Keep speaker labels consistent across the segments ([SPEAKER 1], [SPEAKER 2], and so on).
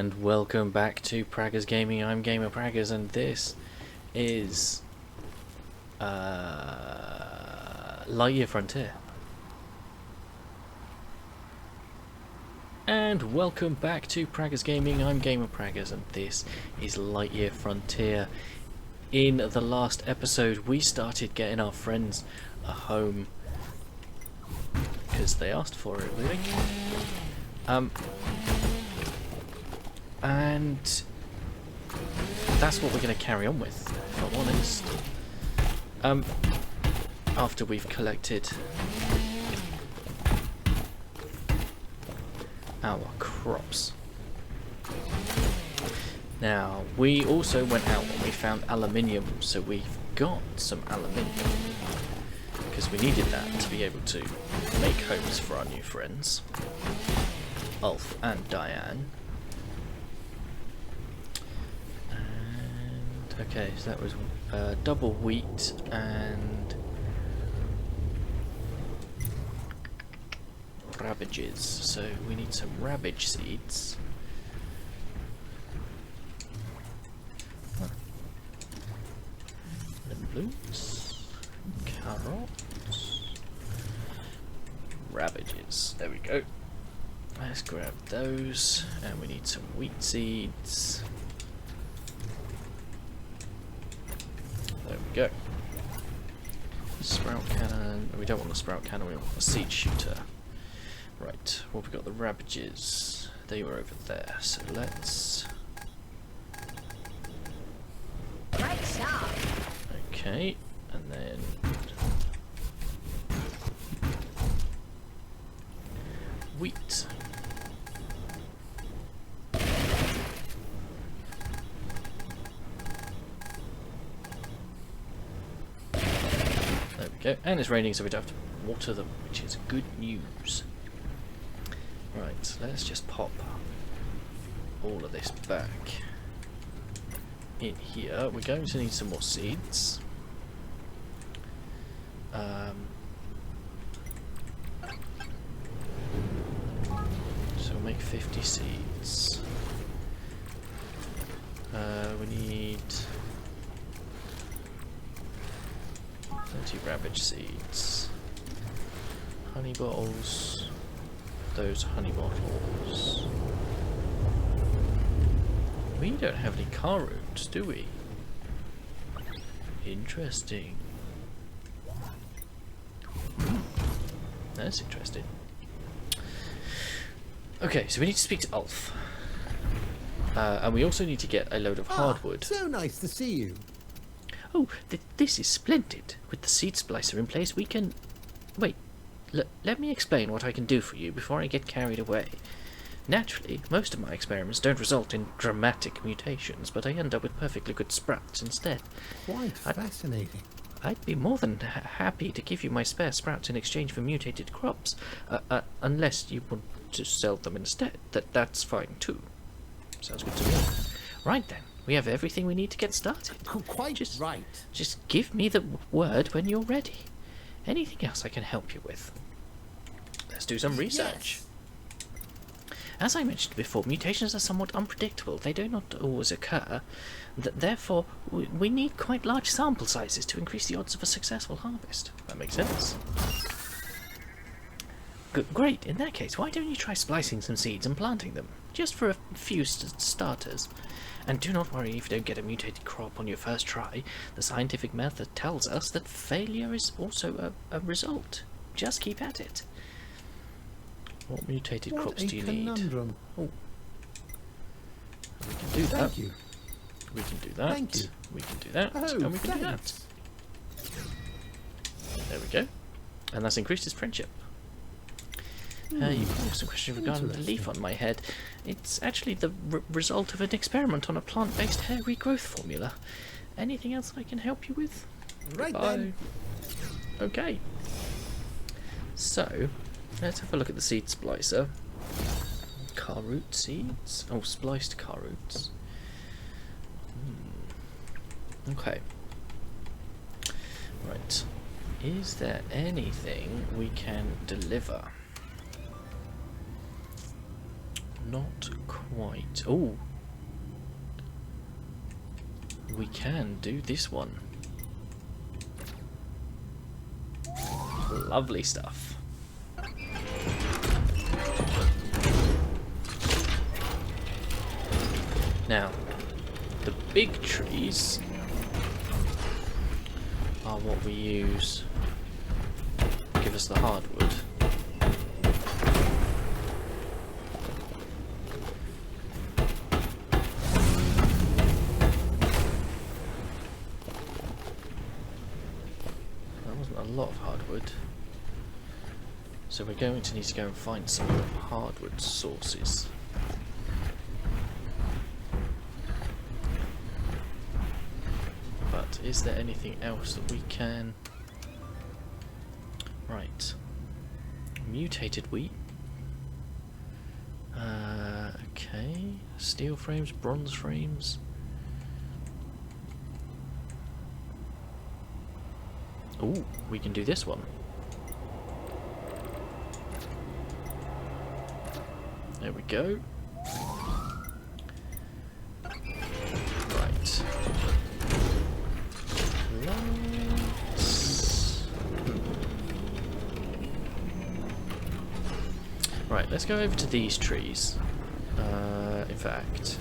[SPEAKER 1] And welcome back to Praggers Gaming. I'm Gamer Praggers, and this is Lightyear Frontier. And welcome back to Praggers Gaming. I'm Gamer Praggers, and this is Lightyear Frontier. In the last episode, we started getting our friends a home because they asked for it, really. And that's what we're going to carry on with, if I'm honest. After we've collected our crops. Now, we also went out and we found aluminium, so we've got some aluminium. Because we needed that to be able to make homes for our new friends, Ulf and Diane. Okay, so that was double wheat and rabbages. So we need some rabbage seeds. Lemon blooms, carrots, rabbages. There we go. Let's grab those, and we need some wheat seeds. There we go. Sprout cannon. We don't want a sprout cannon, we want a seed shooter. Right, well, we've got the rabbages. They were over there, so let's.
[SPEAKER 2] Right shot.
[SPEAKER 1] Okay, and then. Wheat. There we go, and it's raining, so we don't have to water them, which is good news. Right, let's just pop all of this back in here. We're going to need some more seeds. So we'll make 50 seeds. We need 30 rabbage seeds. Honey bottles. Those honey bottles. We don't have any car roots, do we? Interesting. That's interesting. Okay, so we need to speak to Ulf. And we also need to get a load of hardwood.
[SPEAKER 3] So nice to see you.
[SPEAKER 1] Oh, this is splendid. With the seed splicer in place, we can... Wait, let me explain what I can do for you before I get carried away. Naturally, most of my experiments don't result in dramatic mutations, but I end up with perfectly good sprouts instead.
[SPEAKER 3] Quite fascinating.
[SPEAKER 1] I'd be more than happy to give you my spare sprouts in exchange for mutated crops, unless you want to sell them instead. That's fine too. Sounds good to me. Right then, we have everything we need to get started.
[SPEAKER 3] Quite right.
[SPEAKER 1] Just give me the word when you're ready. Anything else I can help you with? Let's do some research.
[SPEAKER 3] Yes.
[SPEAKER 1] As I mentioned before, mutations are somewhat unpredictable. They do not always occur. Therefore, we need quite large sample sizes to increase the odds of a successful harvest. That makes sense. Great. In that case, why don't you try splicing some seeds and planting them? Just for a few starters. And do not worry if you don't get a mutated crop on your first try. The scientific method tells us that failure is also a result. Just keep at it. What mutated crops do you need? Oh. We can do that.
[SPEAKER 3] Thank you.
[SPEAKER 1] We can do that.
[SPEAKER 3] Thank you.
[SPEAKER 1] We can do that.
[SPEAKER 3] Oh,
[SPEAKER 1] and we can do that.
[SPEAKER 3] thanks.
[SPEAKER 1] There we go. And that's increased his friendship. You asked a question regarding the leaf on my head. It's actually the result of an experiment on a plant-based hair regrowth formula. Anything else I can help you with?
[SPEAKER 3] Right
[SPEAKER 1] Goodbye.
[SPEAKER 3] then.
[SPEAKER 1] Okay. So, let's have a look at the seed splicer. Car root seeds. Oh, spliced car roots. Okay. Right. Is there anything we can deliver? Not quite. Oh, we can do this one. Lovely stuff. Now, the big trees are what we use. Give us the hardwood. That wasn't a lot of hardwood. So we're going to need to go and find some hardwood sources. But is there anything else that we can... Right. Mutated wheat. Okay. Steel frames, bronze frames. Ooh, we can do this one. There we go. Right. Right, let's go over to these trees. In fact,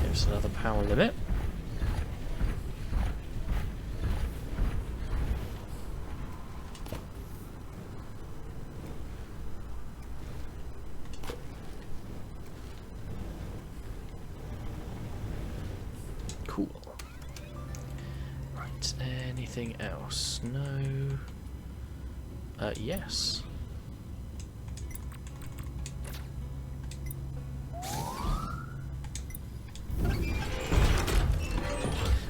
[SPEAKER 1] give us another power limit. Cool. Right, anything else? No. Yes.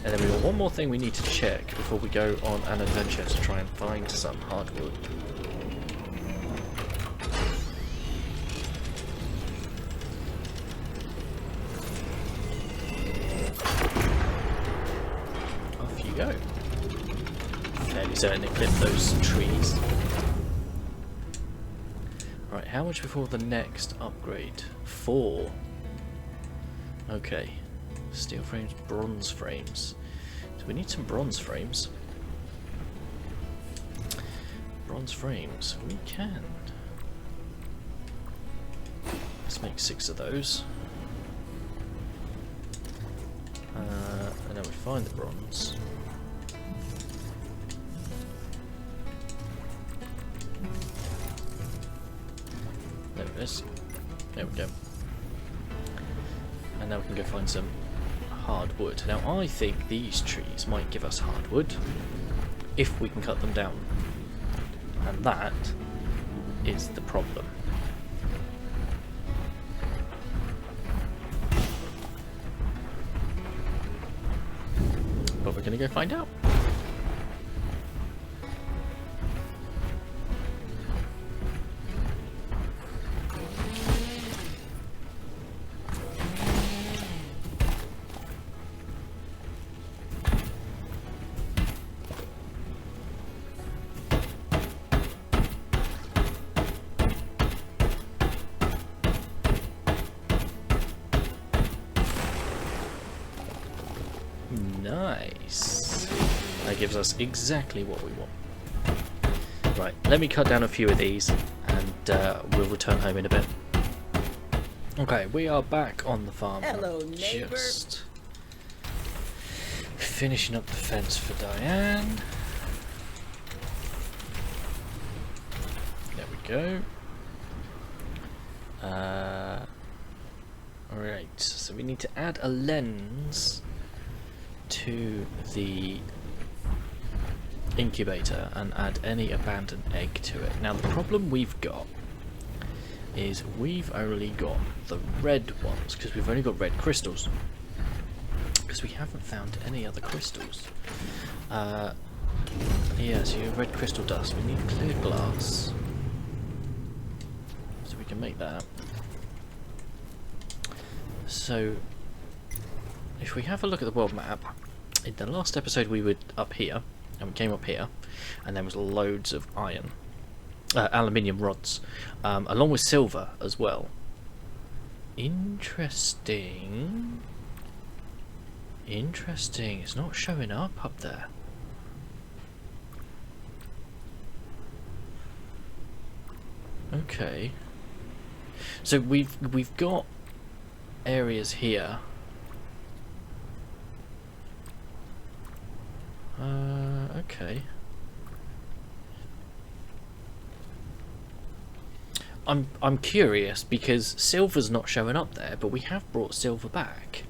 [SPEAKER 1] And then we've got one more thing we need to check before we go on an adventure to try and find some hardwood. Off you go. Fairly certain to clip those trees. Right, how much before the next upgrade? 4. Okay. Steel frames, bronze frames. So we need some bronze frames. Bronze frames, we can. Let's make 6 of those. And then we find the bronze. There it is. There we go. And now we can go find some hardwood. Now I think these trees might give us hardwood if we can cut them down, and that is the problem. But we're gonna go find out. Nice. That gives us exactly what we want. Right, let me cut down a few of these and we'll return home in a bit. Okay, we are back on the farm.
[SPEAKER 2] Hello, neighbor.
[SPEAKER 1] Just finishing up the fence for Diane. There we go. Alright, so we need to add a lens to the incubator and add any abandoned egg to it. Now the problem we've got is we've only got the red ones because we've only got red crystals, because we haven't found any other crystals. Yeah, so you have red crystal dust. We need clear glass, so we can make that. So if we have a look at the world map, in the last episode we were up here and we came up here, and there was loads of iron, aluminium rods, along with silver as well. Interesting. Interesting. It's not showing up there. Okay. So we've got areas here. Okay. I'm curious because silver's not showing up there, but we have brought silver back,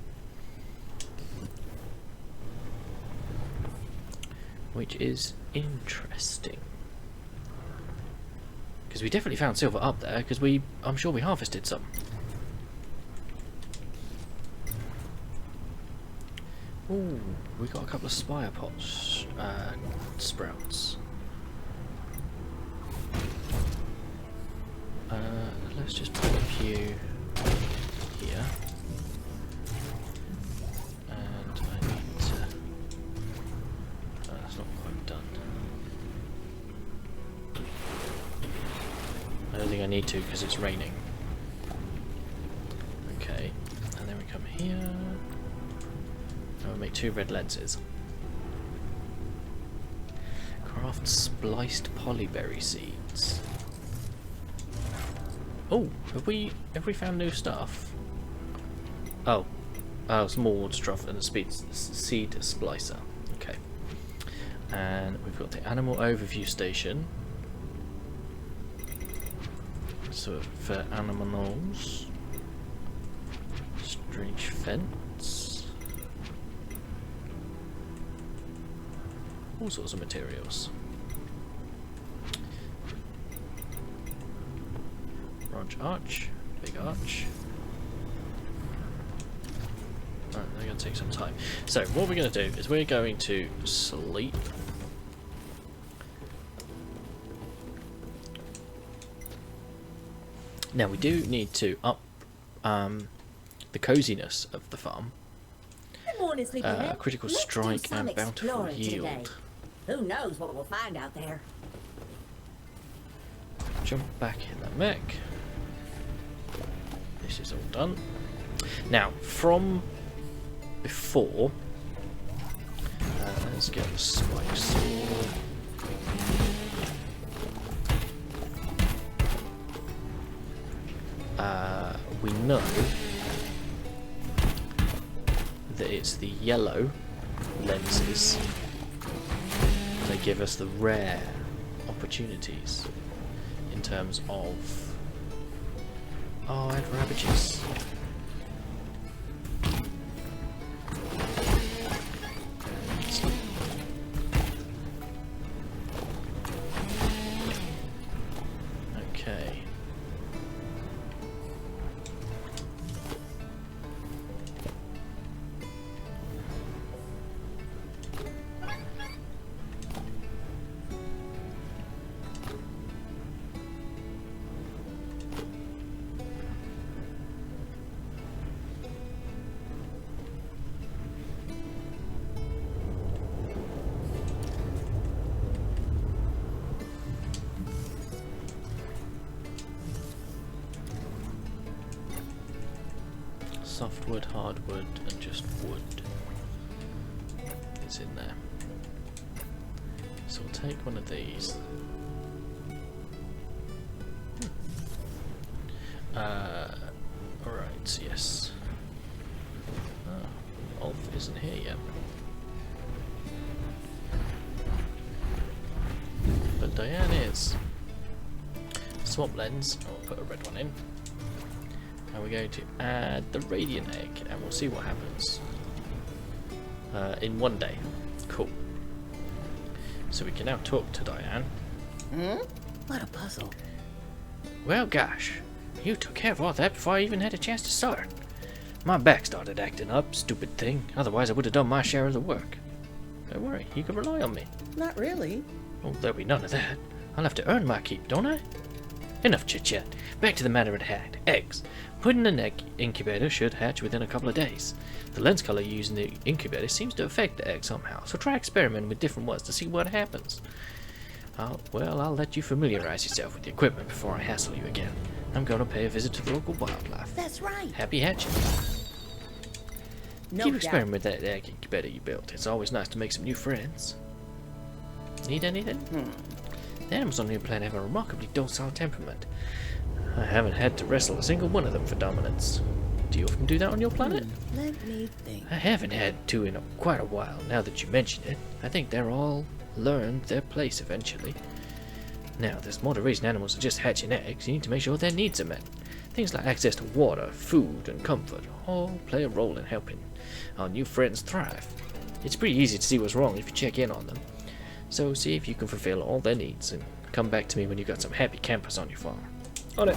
[SPEAKER 1] which is interesting. Because we definitely found silver up there, because I'm sure we harvested some. Ooh, we got a couple of spire pots, sprouts. Let's just put a few here. And I need to... that's not quite done. I don't think I need to because it's raining. Okay, and then we come here. And we'll make 2 red lenses. Craft spliced polyberry seeds. Oh, have we found new stuff? Oh, small stuff and a seed splicer. Okay, and we've got the animal overview station. So for animals, strange fence, all sorts of materials. Arch, big arch. Alright, they're going to take some time. So what we're going to do is we're going to sleep. Now we do need to up the coziness of the farm.
[SPEAKER 2] Good morning, sleepyhead.
[SPEAKER 1] Critical
[SPEAKER 2] Let's do
[SPEAKER 1] strike
[SPEAKER 2] some
[SPEAKER 1] and bountiful
[SPEAKER 2] exploring
[SPEAKER 1] yield.
[SPEAKER 2] today. Who knows what we'll find out there?
[SPEAKER 1] Jump back in the mech. This is all done. Now, from before, let's get the spike sword. We know that it's the yellow lenses that give us the rare opportunities in terms of... Oh, I have rabbages. Okay. Softwood, hardwood, and just wood is in there. So we'll take one of these. Alright, yes. Oh, Ulf isn't here yet. But Diane is. Swap lens, I'll put a red one in. And we're going to add the radiant egg, and we'll see what happens in one day. Cool. So we can now talk to Diane.
[SPEAKER 2] What a puzzle.
[SPEAKER 1] Well, gosh, you took care of all that before I even had a chance to start. My back started acting up, stupid thing. Otherwise, I would have done my share of the work. Don't worry, you can rely on me.
[SPEAKER 2] Not really.
[SPEAKER 1] Oh, there'll be none of that. I'll have to earn my keep, don't I? Enough chit-chat. Back to the matter at hand. Eggs. Put in an egg incubator should hatch within a couple of days. The lens color used in the incubator seems to affect the egg somehow, so try experimenting with different ones to see what happens. Well, I'll let you familiarize yourself with the equipment before I hassle you again. I'm going to pay a visit to the local wildlife.
[SPEAKER 2] That's right.
[SPEAKER 1] Happy hatching.
[SPEAKER 2] No
[SPEAKER 1] Keep
[SPEAKER 2] doubt.
[SPEAKER 1] experimenting with that egg incubator you built. It's always nice to make some new friends. Need anything? The animals on your planet have a remarkably docile temperament. I haven't had to wrestle a single one of them for dominance. Do you often do that on your planet?
[SPEAKER 2] Let me think.
[SPEAKER 1] I haven't had to in quite a while, now that you mention it. I think they're all learned their place eventually. Now, there's more to raising animals than just hatching eggs. You need to make sure their needs are met. Things like access to water, food, and comfort all play a role in helping our new friends thrive. It's pretty easy to see what's wrong if you check in on them. So see if you can fulfill all their needs and come back to me when you've got some happy campers on your farm. On it.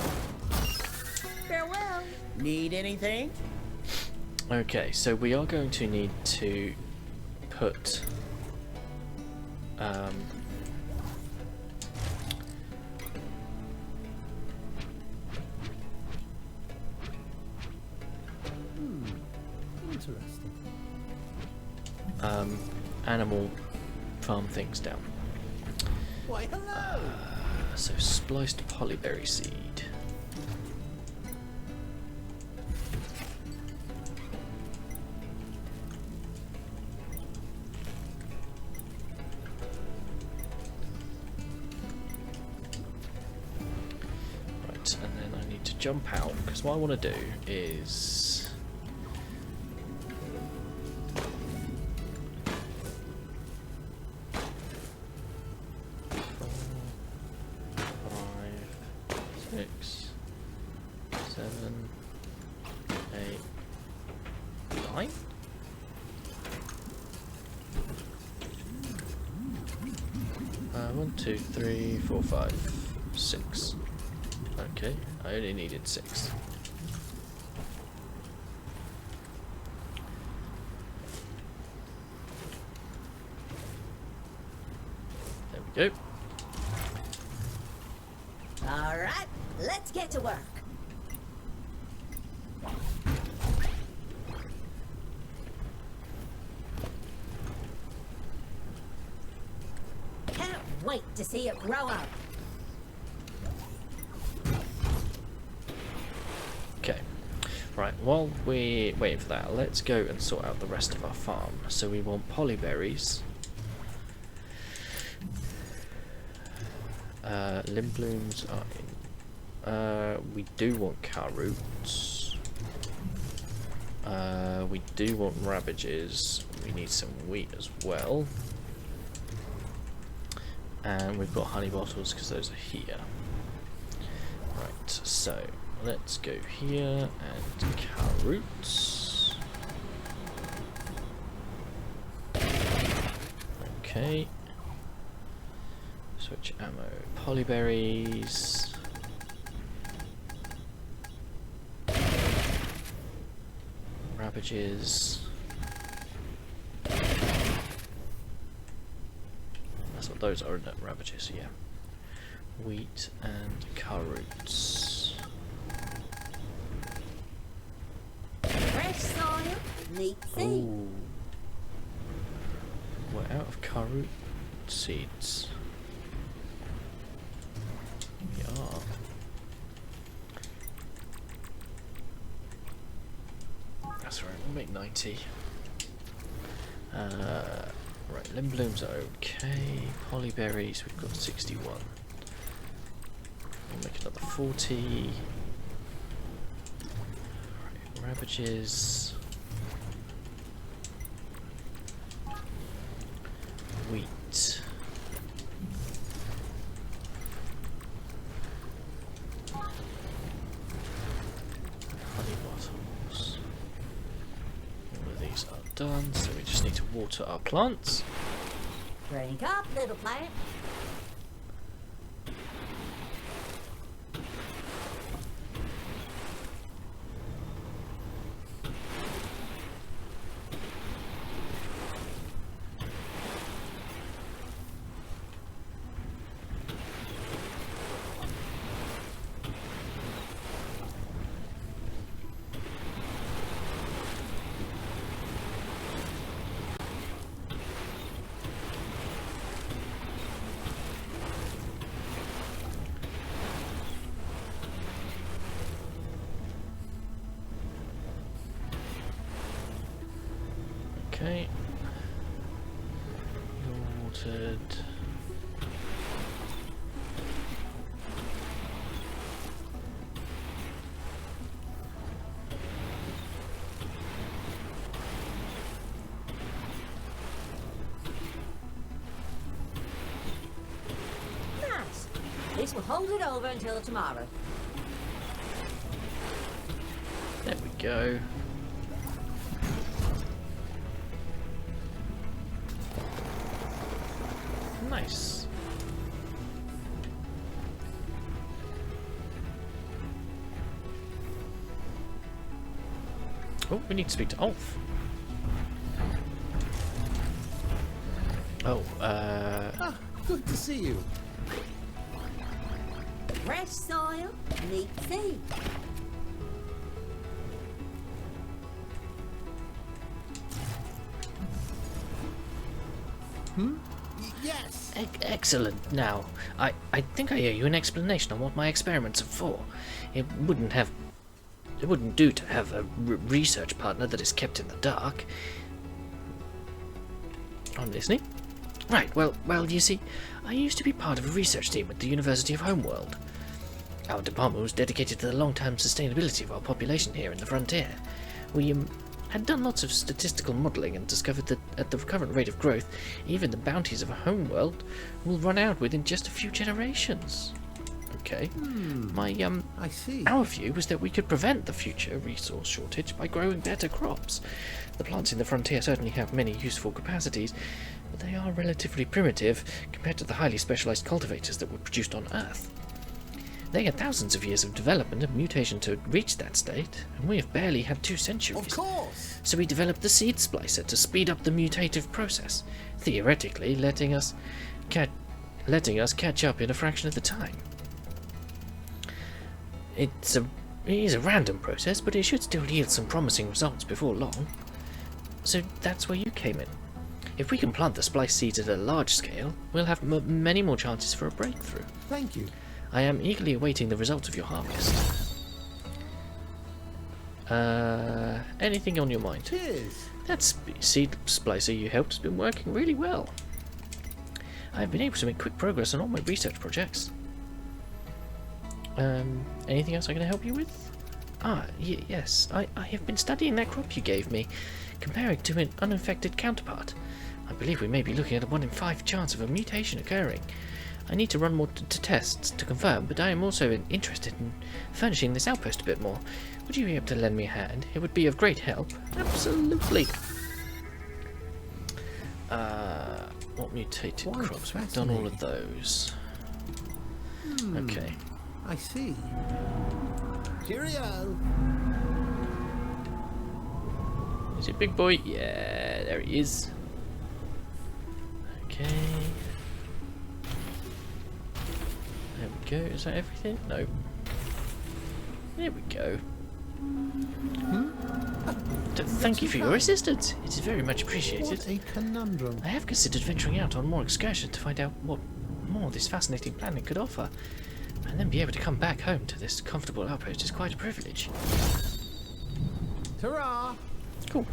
[SPEAKER 2] Farewell.
[SPEAKER 4] Need anything?
[SPEAKER 1] Okay, so we are going to need to put
[SPEAKER 3] Interesting.
[SPEAKER 1] animal farm things down.
[SPEAKER 3] Why, hello!
[SPEAKER 1] So spliced polyberry seed. Right, and then I need to jump out because what I want to do is six, 7, 8, 9. One, 2, 3, 4, 5, 6. Okay, I only needed 6. There we go.
[SPEAKER 2] All right, let's get to work. Can't wait to see it grow up.
[SPEAKER 1] Okay, right, while we're waiting for that, let's go and sort out the rest of our farm. So we want polyberries, limb blooms are in, we do want car roots, we do want rabbages, we need some wheat as well, and we've got honey bottles because those are here. Right, so let's go here and car roots. Okay. Switch ammo. Polyberries. Rabbages. That's what those are, isn't it? Rabbages, yeah. Wheat and car roots.
[SPEAKER 2] Fresh soil, neat seed.
[SPEAKER 1] Ooh. We're out of car root seeds. We are. That's right, we'll make 90. Right, limb blooms are okay. Polyberries, we've got 61. We'll make another 40. Right, rabbages. Wheat. Honey bottles. All of these are done, so we just need to water our plants.
[SPEAKER 2] Drink up, little plant.
[SPEAKER 1] Sorted.
[SPEAKER 2] Nice. This will hold it over until tomorrow.
[SPEAKER 1] There we go. Nice. Oh, we need to speak to Ulf. Oh,
[SPEAKER 3] Ah, good to see you.
[SPEAKER 2] Fresh soil, neat seed.
[SPEAKER 3] Yes.
[SPEAKER 1] Excellent. Now, I think I owe you an explanation on what my experiments are for. It wouldn't do to have a research partner that is kept in the dark. I'm listening. Right, well, you see, I used to be part of a research team at the University of Homeworld. Our department was dedicated to the long-term sustainability of our population here in the frontier. We had done lots of statistical modelling and discovered that at the current rate of growth, even the bounties of a homeworld will run out within just a few generations. Okay.
[SPEAKER 3] I see.
[SPEAKER 1] Our view was that we could prevent the future resource shortage by growing better crops. The plants in the frontier certainly have many useful capacities, but they are relatively primitive compared to the highly specialised cultivators that were produced on Earth. They had thousands of years of development and mutation to reach that state, and we have barely had 2 centuries.
[SPEAKER 3] Of course.
[SPEAKER 1] So we developed the seed splicer to speed up the mutative process, theoretically letting us catch up in a fraction of the time. It is a random process, but it should still yield some promising results before long. So that's where you came in. If we can plant the splice seeds at a large scale, we'll have many more chances for a breakthrough.
[SPEAKER 3] Thank you.
[SPEAKER 1] I am eagerly awaiting the results of your harvest. Anything on your mind?
[SPEAKER 3] Cheers.
[SPEAKER 1] That seed splicer you helped has been working really well. I've been able to make quick progress on all my research projects. Anything else I can help you with? Yes, I have been studying that crop you gave me, comparing to an uninfected counterpart. I believe we may be looking at a 1 in 5 chance of a mutation occurring. I need to run more tests to confirm, but I am also interested in furnishing this outpost a bit more. Would you be able to lend me a hand? It would be of great help. Absolutely. What mutated
[SPEAKER 3] Quite
[SPEAKER 1] crops? We've done all of those. Okay.
[SPEAKER 3] I see. Cheerio.
[SPEAKER 1] Is it big boy? Yeah, there he is. Okay. There we go. Is that everything? No. There we go. Thank you for your assistance. It is very much appreciated.
[SPEAKER 3] What a conundrum.
[SPEAKER 1] I have considered venturing out on more excursions to find out what more this fascinating planet could offer. And then be able to come back home to this comfortable outpost is quite a privilege.
[SPEAKER 3] Ta-ra!
[SPEAKER 1] Cool.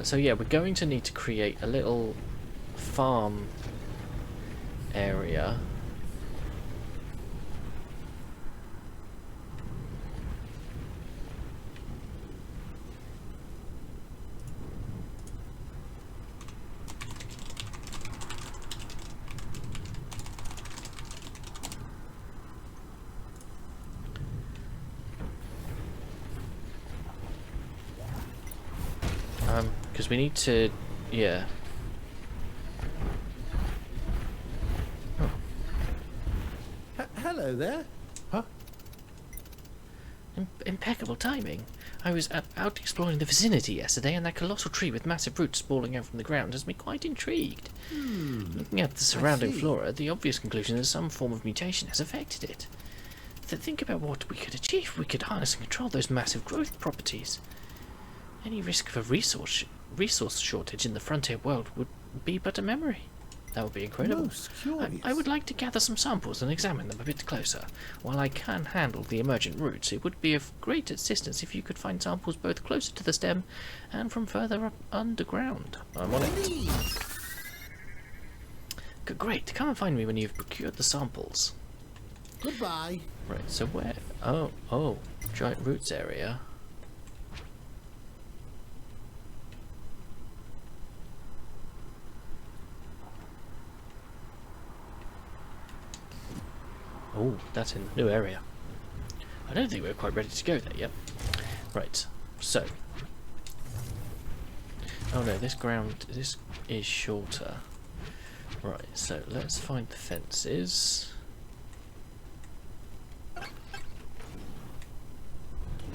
[SPEAKER 1] So yeah, we're going to need to create a little farm area. Because we need to, yeah. Oh.
[SPEAKER 3] Hello there. Huh?
[SPEAKER 1] Impeccable timing. I was out exploring the vicinity yesterday, and that colossal tree with massive roots sprawling out from the ground has me quite intrigued. Looking at the surrounding flora, the obvious conclusion is some form of mutation has affected it. Think about what we could achieve if we could harness and control those massive growth properties. Any risk of a resource shortage in the frontier world would be but a memory. That would be incredible.
[SPEAKER 3] Most curious.
[SPEAKER 1] I would like to gather some samples and examine them a bit closer. While I can handle the emergent roots, it would be of great assistance if you could find samples both closer to the stem and from further up underground. I'm on it.
[SPEAKER 3] Please.
[SPEAKER 1] Great, come and find me when you've procured the samples.
[SPEAKER 3] Goodbye.
[SPEAKER 1] Right, so where? Oh, giant roots area. Oh, that's in a new area. I don't think we're quite ready to go there yet. Right, so. Oh no, this is shorter. Right, so let's find the fences.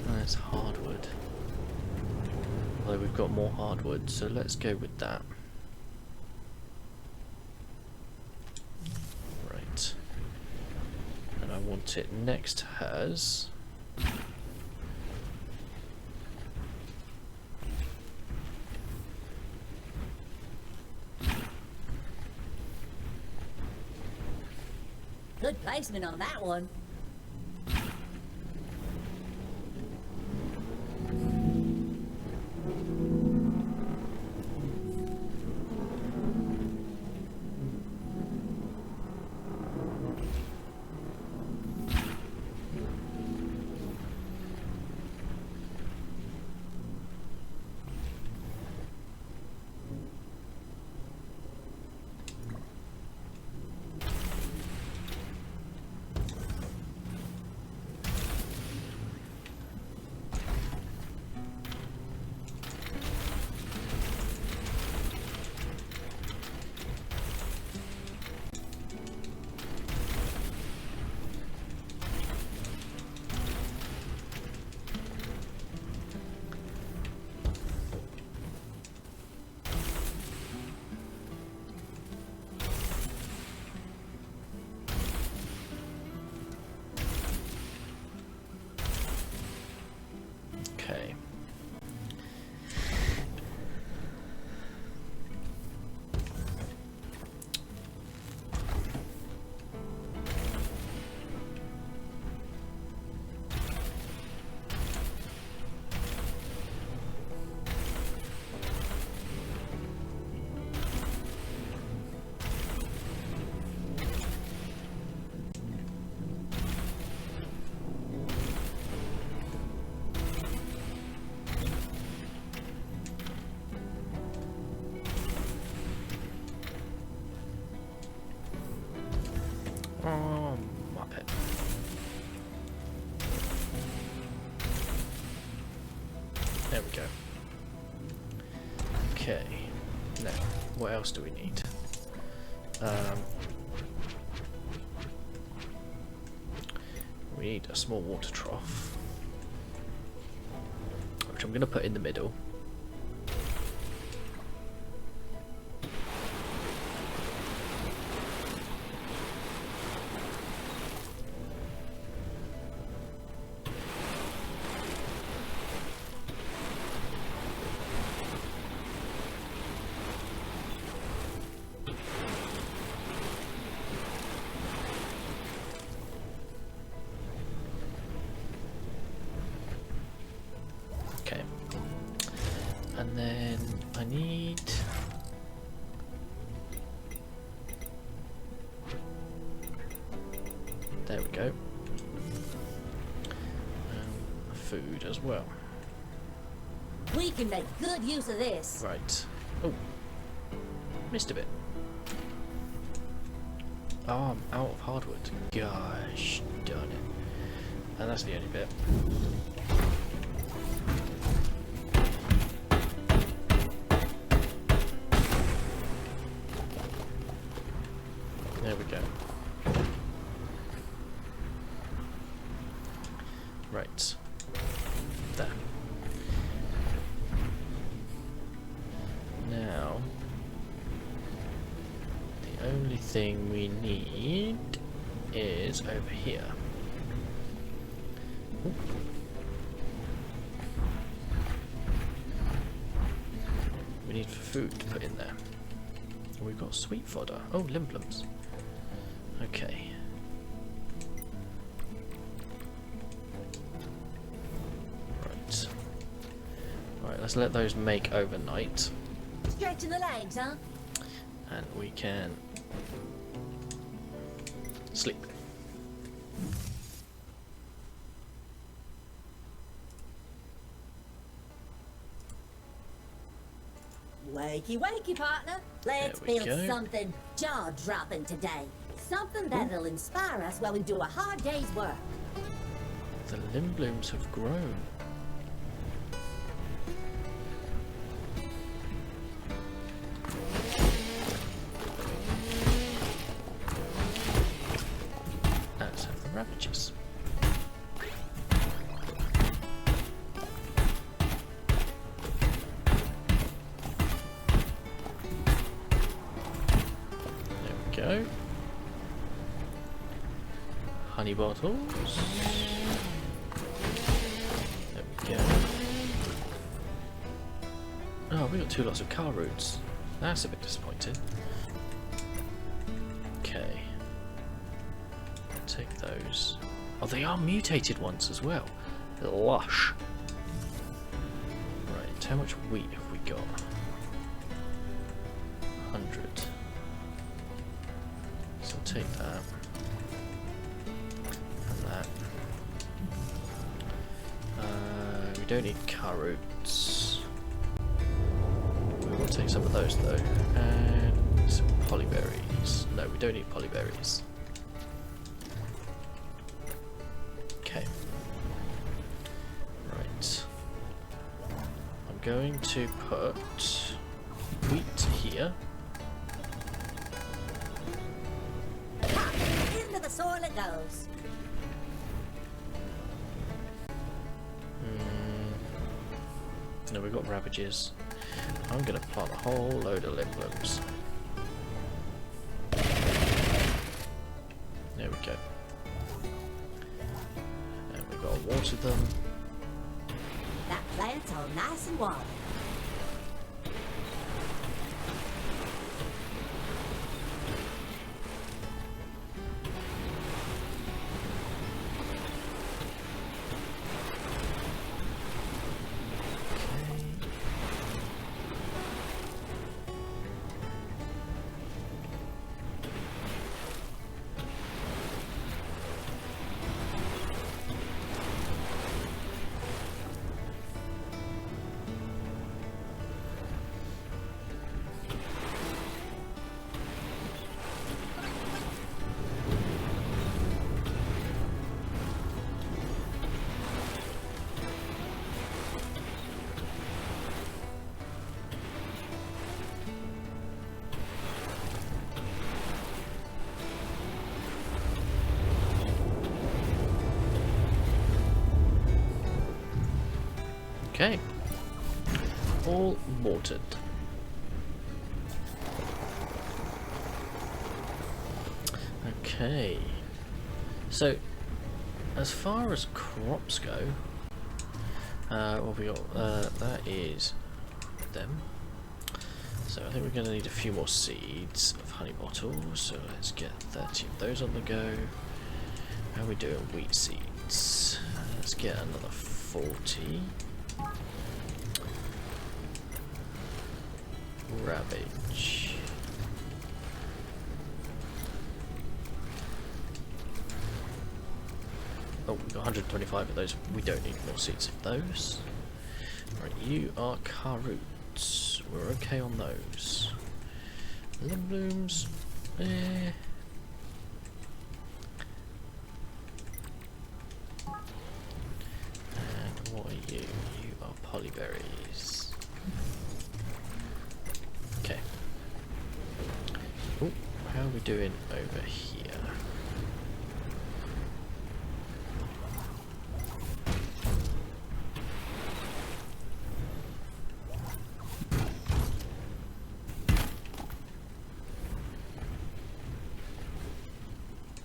[SPEAKER 1] That's hardwood. Although we've got more hardwood, so let's go with that. Right. And I want it next to hers.
[SPEAKER 2] Good placement on that one. Okay. Oh, Muppet. There we go. Okay. Now, what else do we need? We need a small water trough, which I'm going to put in the middle. Okay. And then I need... There we go. Food as well. We can make good use of this.
[SPEAKER 1] Right. Oh. Missed a bit. Oh, I'm out of hardwood. Gosh darn it. And that's the only bit. There we go. Right. There. Now, the only thing we need is over here. Ooh. We need food to put in there. We've got sweet fodder. Oh, limblums. Okay. Right. Right, let's let those make overnight.
[SPEAKER 2] Stretching the legs, huh?
[SPEAKER 1] And we can sleep.
[SPEAKER 2] Wakey, wakey, partner. Let's
[SPEAKER 1] There we
[SPEAKER 2] build
[SPEAKER 1] go.
[SPEAKER 2] something jaw-dropping today. Something that'll inspire us while we do a hard day's work.
[SPEAKER 1] The limblooms have grown. Let's have the ravages. There we go. Honey bottles. There we go. Oh, we got 2 lots of car roots. That's a bit disappointing. Okay. Take those. Oh, they are mutated ones as well. Lush. Right, how much wheat have we got? 100. So I'll take that. And that. We don't need car roots. We will take some of those though. And some polyberries. No, we don't need polyberries. Okay. Right. I'm going to put wheat here.
[SPEAKER 2] Into the soil it goes.
[SPEAKER 1] No, we've got ravages. I'm going to plant a whole load of limblooms. There we go. And we've got to water them.
[SPEAKER 2] That plant's all nice and warm.
[SPEAKER 1] Okay. All watered. Okay. So, as far as crops go, what we got? That is them. So I think we're going to need a few more seeds of honey bottles. So let's get 30 of those on the go. How are we doing wheat seeds? Let's get another 40. Ravage. Oh, we've got 125 of those. We don't need more seeds of those. Right, you are car roots. We're okay on those. Limblooms. And what are you? You are polyberries. Okay. Oh, how are we doing over here?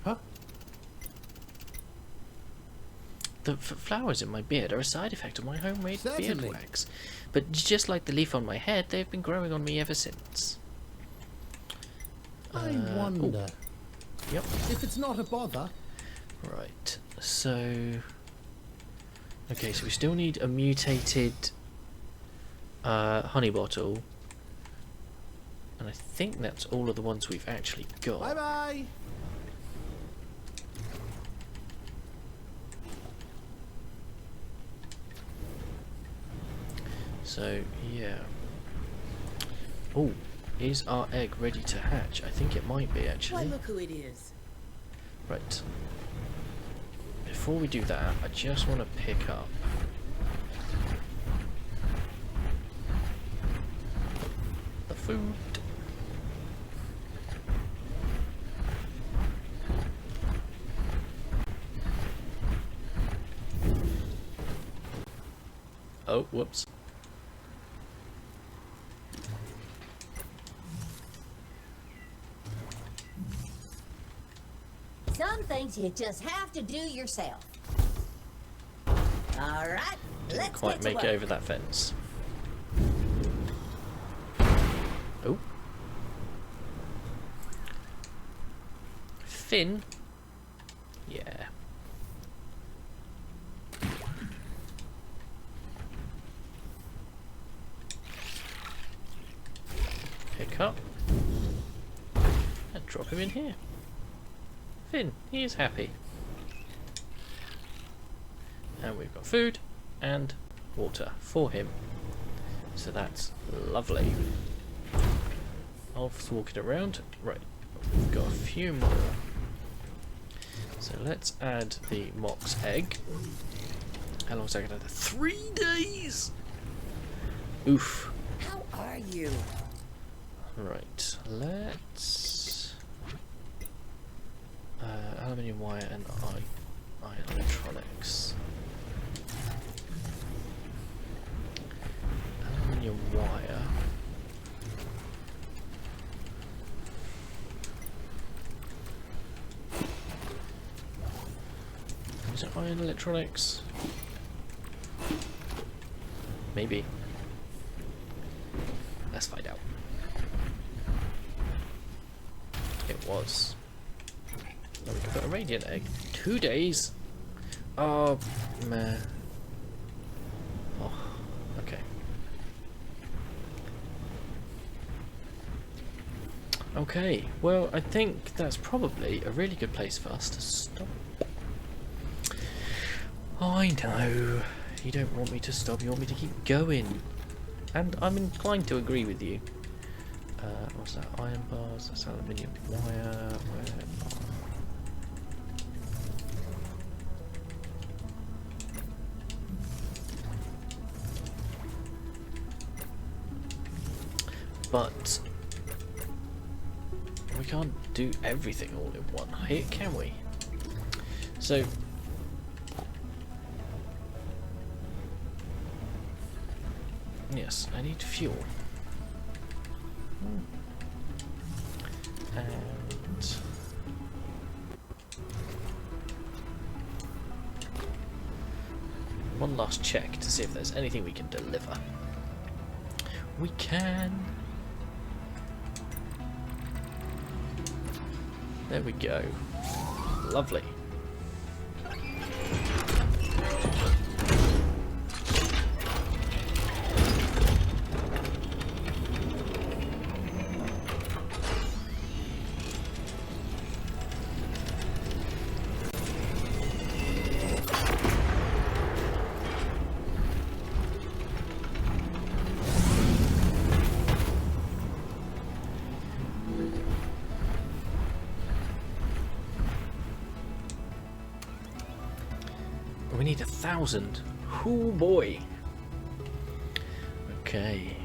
[SPEAKER 3] Huh?
[SPEAKER 1] The flowers in my beard are a side effect of my homemade beard
[SPEAKER 3] Certainly.
[SPEAKER 1] wax. But just like the leaf on my head, they've been growing on me ever since.
[SPEAKER 3] I wonder.
[SPEAKER 1] Yep.
[SPEAKER 3] If it's not a bother.
[SPEAKER 1] Right. So. Okay, so we still need a mutated honey bottle. And I think that's all of the ones we've actually got.
[SPEAKER 3] Bye bye.
[SPEAKER 1] So, yeah. Oh, is our egg ready to hatch? I think it might be, actually.
[SPEAKER 2] Why, look who it is.
[SPEAKER 1] Right. Before we do that, I just want to pick up the food. Oh, whoops.
[SPEAKER 2] Some things you just have to do yourself. All right,
[SPEAKER 1] Didn't
[SPEAKER 2] let's
[SPEAKER 1] quite
[SPEAKER 2] get
[SPEAKER 1] make
[SPEAKER 2] to
[SPEAKER 1] it
[SPEAKER 2] work.
[SPEAKER 1] over that fence. Oh. Finn? Yeah. Pick up. And drop him in here. Finn, he is happy. And we've got food and water for him. So that's lovely. Ulf's walking around. Right, we've got a few more. So let's add the Mox egg. How long is that going to do? 3 days! Oof.
[SPEAKER 2] How are you?
[SPEAKER 1] Right, let's... aluminium wire and iron electronics. Aluminium wire. Is it iron electronics? Maybe. Let's find out. It was. Oh, we can put a radiant egg. 2 days? Oh, man. Oh, okay. Okay, well, I think that's probably a really good place for us to stop. I know. You don't want me to stop, you want me to keep going. And I'm inclined to agree with you. What's that? Iron bars, that's aluminium wire. But we can't do everything all in one hit, can we? So yes, I need fuel. And one last check to see if there's anything we can deliver. We can. There we go. Lovely. We need 1,000. Oh boy. Okay.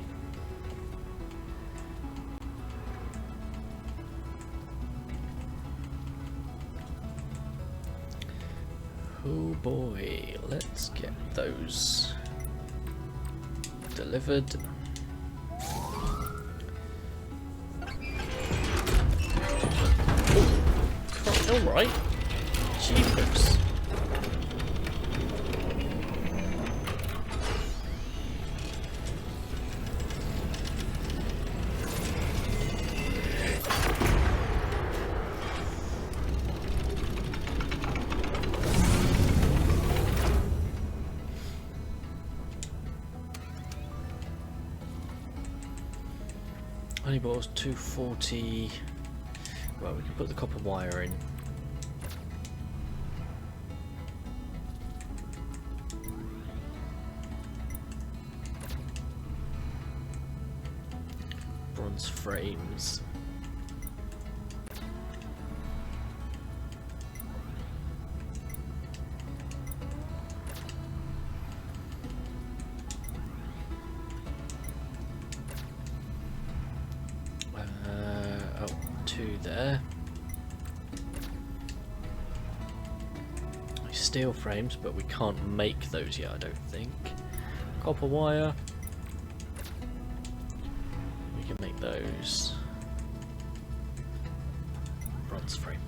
[SPEAKER 1] Oh boy. Let's get those delivered. Oh, all right. Jeepers. Honey balls 240. Well, we can put the copper wire in. Bronze frames. Oh, 2 there. Steel frames, but we can't make those yet, I don't think. Copper wire. We can make those. Bronze frame.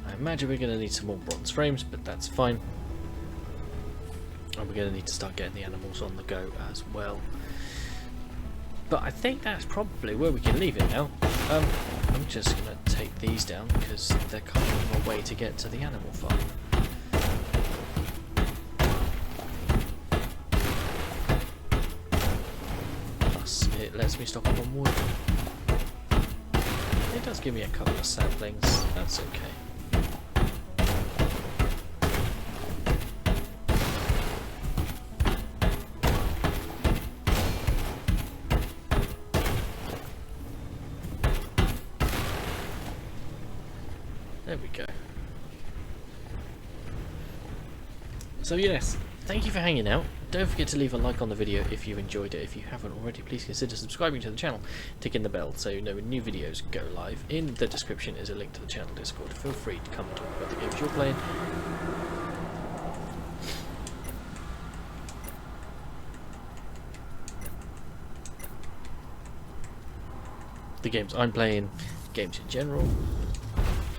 [SPEAKER 1] I imagine we're going to need some more bronze frames, but that's fine. And we're going to need to start getting the animals on the go as well. But I think that's probably where we can leave it now. I'm just going to take these down because they're kind of a way to get to the animal farm. Plus, it lets me stock up on wood. It does give me a couple of saplings, that's okay. There we go. So yes, thank you for hanging out. Don't forget to leave a like on the video if you enjoyed it. If you haven't already, please consider subscribing to the channel, ticking the bell so you know when new videos go live. In the description is a link to the channel Discord. Feel free to come and talk about the games you're playing. The games I'm playing, games in general.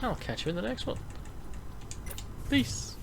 [SPEAKER 1] I'll catch you in the next one. Peace.